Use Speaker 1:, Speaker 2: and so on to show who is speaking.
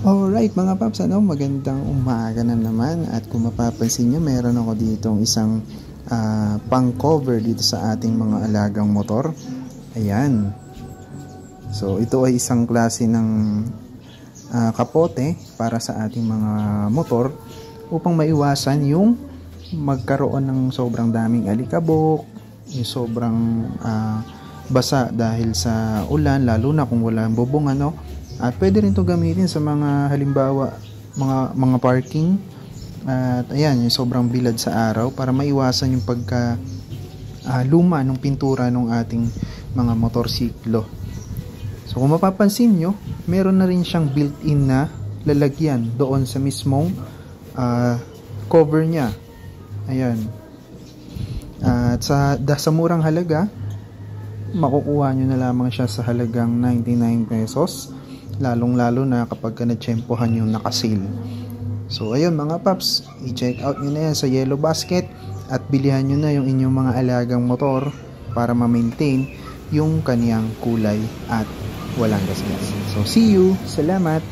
Speaker 1: Alright mga paps, magandang umaga na naman, at kung mapapansin nyo, meron ako ditong isang pang cover dito sa ating mga alagang motor. Ayan, so ito ay isang klase ng kapote para sa ating mga motor upang maiwasan yung magkaroon ng sobrang daming alikabok, yung sobrang basa dahil sa ulan, lalo na kung walang bubong, At pwede rin ito gamitin sa mga halimbawa mga parking, at ayan, yung sobrang bilad sa araw, para maiwasan yung pagka luma ng pintura ng ating mga motorsiklo. So kung mapapansin nyo, meron na rin siyang built-in na lalagyan doon sa mismong cover niya. Ayan. At sa murang halaga, makukuha nyo na lamang siya sa halagang 99 pesos. Lalong-lalo na kapag na-tsempohan yung naka-sale. So ayun mga paps, i-check out nyo na yan sa Yellow Basket at bilihan nyo na yung inyong mga alagang motor para ma-maintain yung kaniyang kulay at walang gasgas. So see you! Salamat!